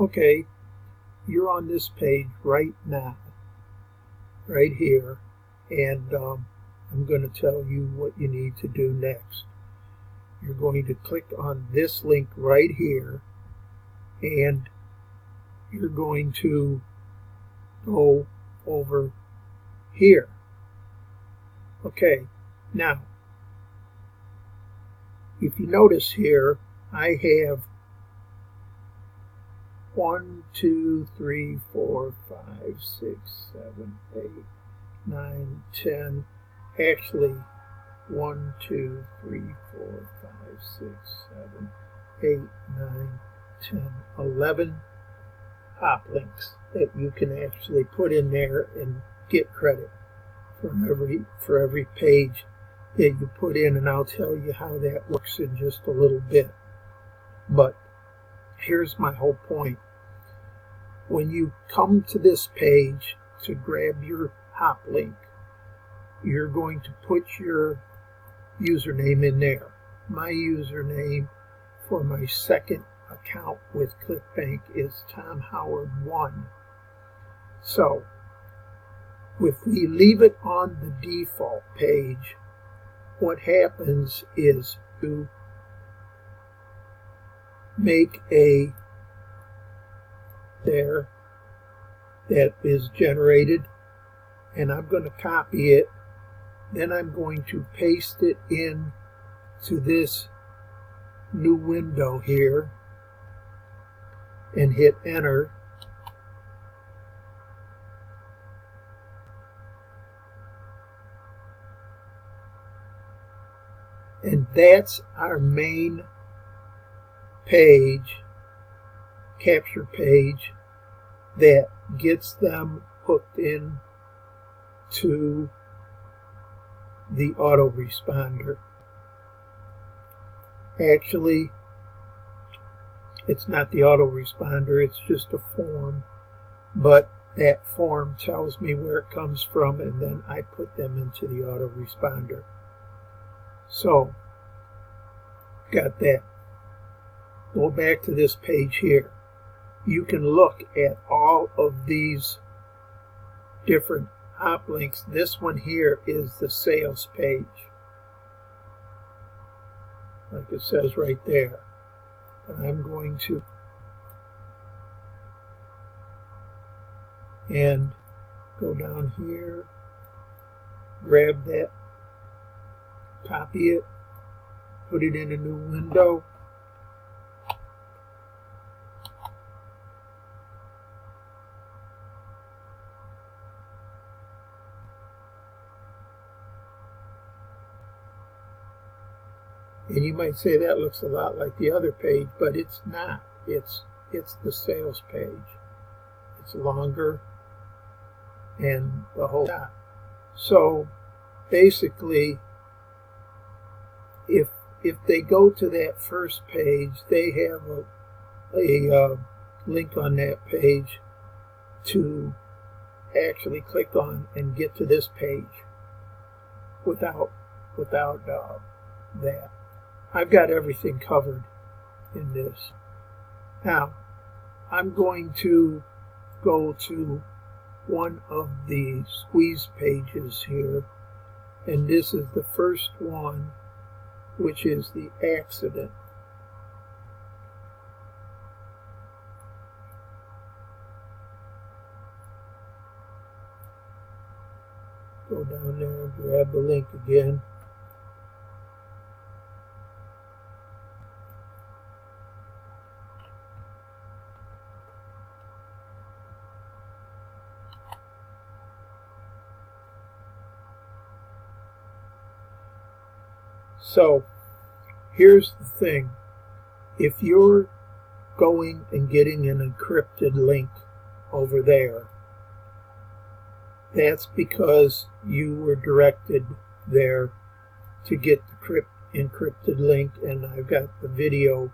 Okay, you're on this page right now, right here, and I'm going to tell you what you need to do next. You're going to click on this link right here, and you're going to go over here. Okay, now, if you notice here, I have 1, 2, 3, 4, 5, 6, 7, 8, 9, 10. Actually, 1, 2, 3, 4, 5, 6, 7, 8, 9, 10, 11 hop links that you can actually put in there and get credit for every page that you put in, and I'll tell you how that works in just a little bit. But here's my whole point. When you come to this page to grab your hop link, you're going to put your username in there. My username for my second account with ClickBank is TomHoward1. So if we leave it on the default page, what happens is to make a there that is generated, and I'm going to copy it. Then I'm going to paste it in to this new window here and hit enter. And that's our main page, capture page, that gets them hooked in to the autoresponder. Actually, it's not the autoresponder, it's just a form, but that form tells me where it comes from, and then I put them into the autoresponder. So, got that. Go back to this page here. You can look at all of these different hop links. This one here is the sales page, like it says right there. And I'm going to go down here, grab that, copy it, put it in a new window, and you might say that looks a lot like the other page, but it's not. It's the sales page. It's longer and the whole lot. So basically, if they go to that first page, they have a link on that page to actually click on and get to this page without that. I've got everything covered in this. Now, I'm going to go to one of the squeeze pages here, and this is the first one, which is the accident. Go down there and grab the link again. So here's the thing. If you're going and getting an encrypted link over there, that's because you were directed there to get the encrypted link, and I've got the video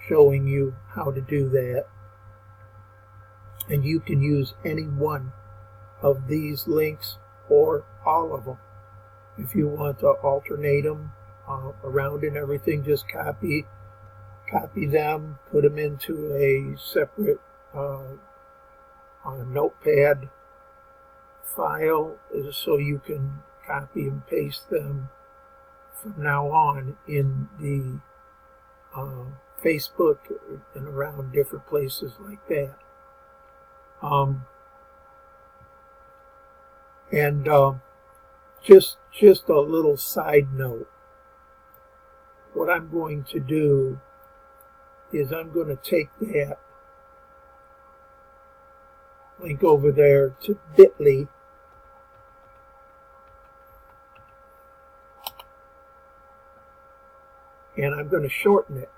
showing you how to do that. And you can use any one of these links or all of them. If you want to alternate them around and everything, just copy copy them, put them into a separate notepad file so you can copy and paste them from now on in the Facebook and around different places like that. Just a little side note. What I'm going to do is I'm going to take that link over there to bit.ly, and I'm going to shorten it.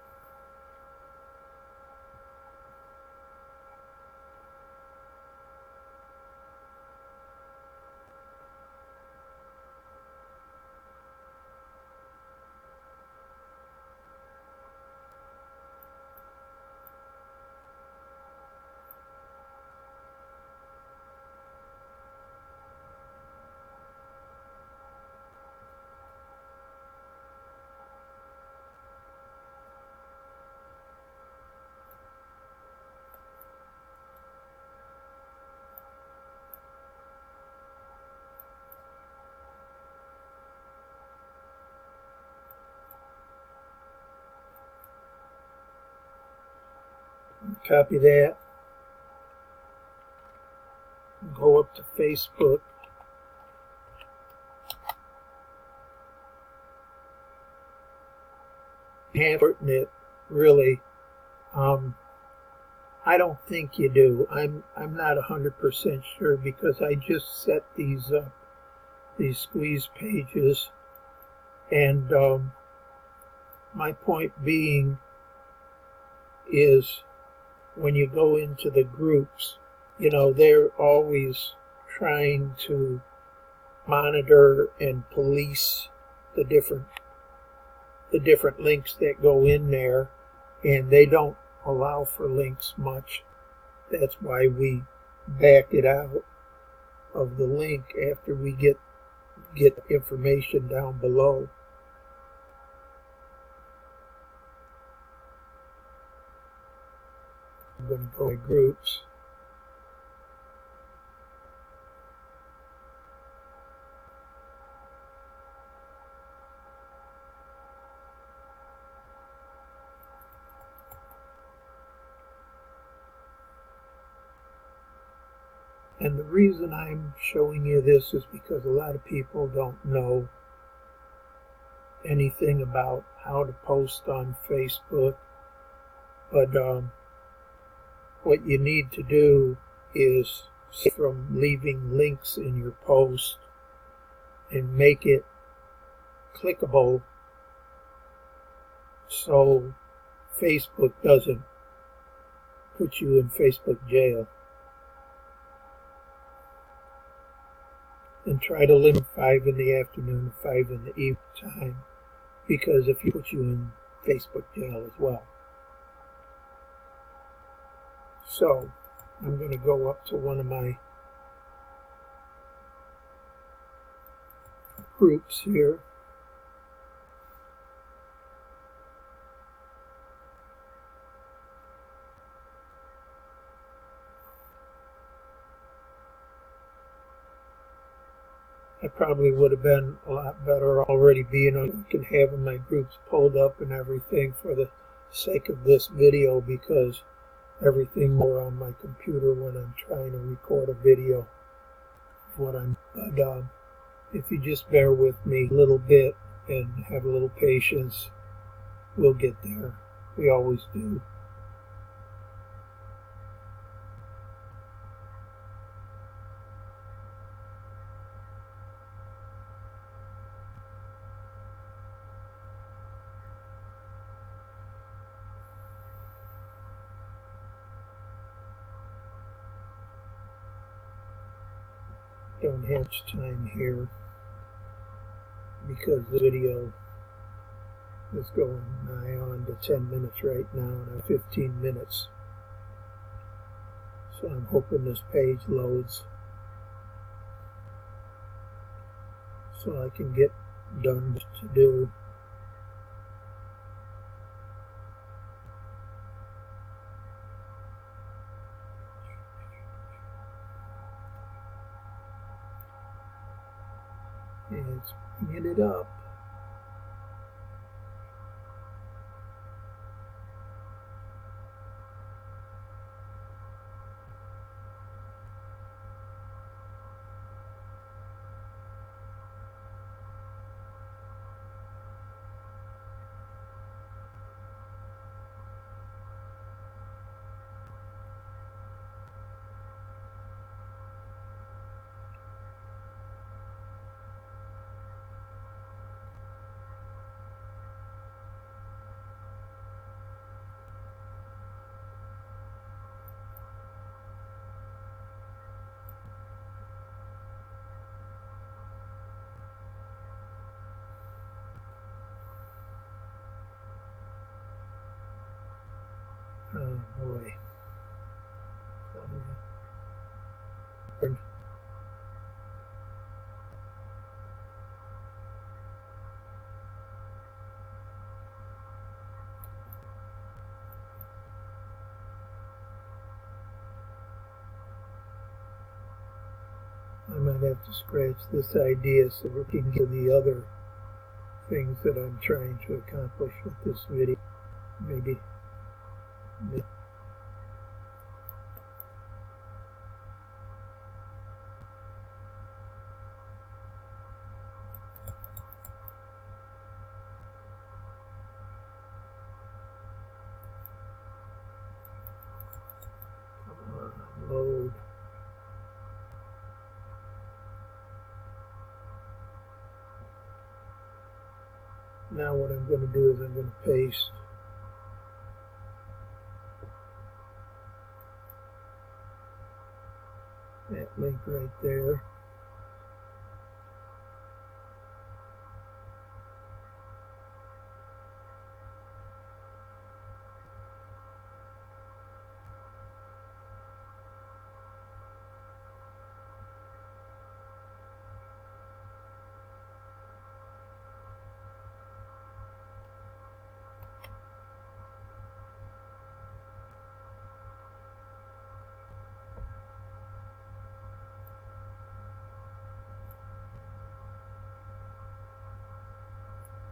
Copy that. Go up to Facebook. Shorten it, really. I don't think you do. I'm not 100% sure because I just set these up, these squeeze pages, and my point being is when you go into the groups, you know, they're always trying to monitor and police the different links that go in there, and they don't allow for links much. That's why we back it out of the link after we get information down below. I'm going to go to groups. And the reason I'm showing you this is because a lot of people don't know anything about how to post on Facebook. But what you need to do is, from leaving links in your post and make it clickable so Facebook doesn't put you in Facebook jail. And try to limit 5 in the afternoon, 5 in the evening time, because if you put you in Facebook jail as well. So I'm going to go up to one of my groups here. I probably would have been a lot better already being on, can have my groups pulled up and everything for the sake of this video, because everything more on my computer when I'm trying to record a video of what I'm. But if you just bear with me a little bit and have a little patience, we'll get there. We always do. Don't have much time here because the video is going nigh on to 10 minutes right now, and I'm 15 minutes. So I'm hoping this page loads so I can get done to do. It's bringing it up. Oh boy. I might have to scratch this idea so we can get the other things that I'm trying to accomplish with this video. Maybe. Come on, load. Now what I'm going to do is I'm going to paste that link right there.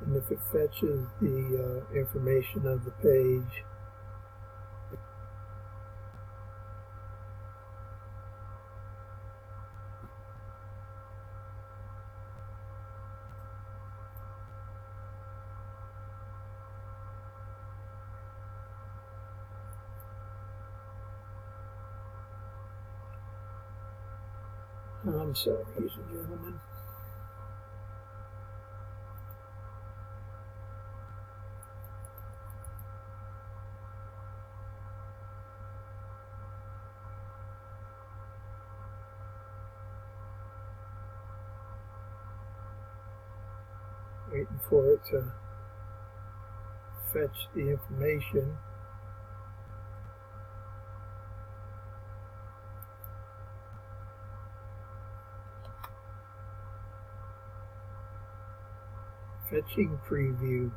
And if it fetches the information of the page, I'm sorry, ladies and gentlemen. Waiting for it to fetch the information. Fetching preview.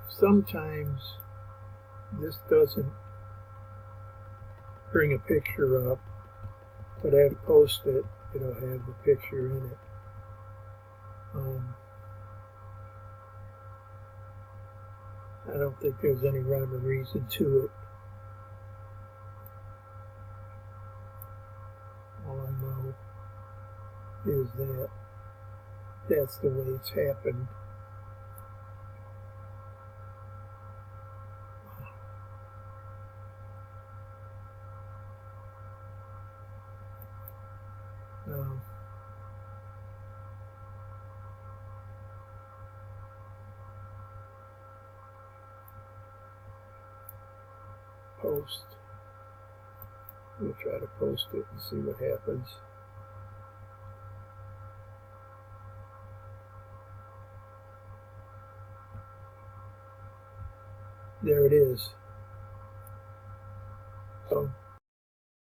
Sometimes this doesn't bring a picture up, but I have to post it, it'll have the picture in it. I don't think there's any rhyme or reason to it. All I know is that that's the way it's happened. Post. We'll try to post it and see what happens. There it is.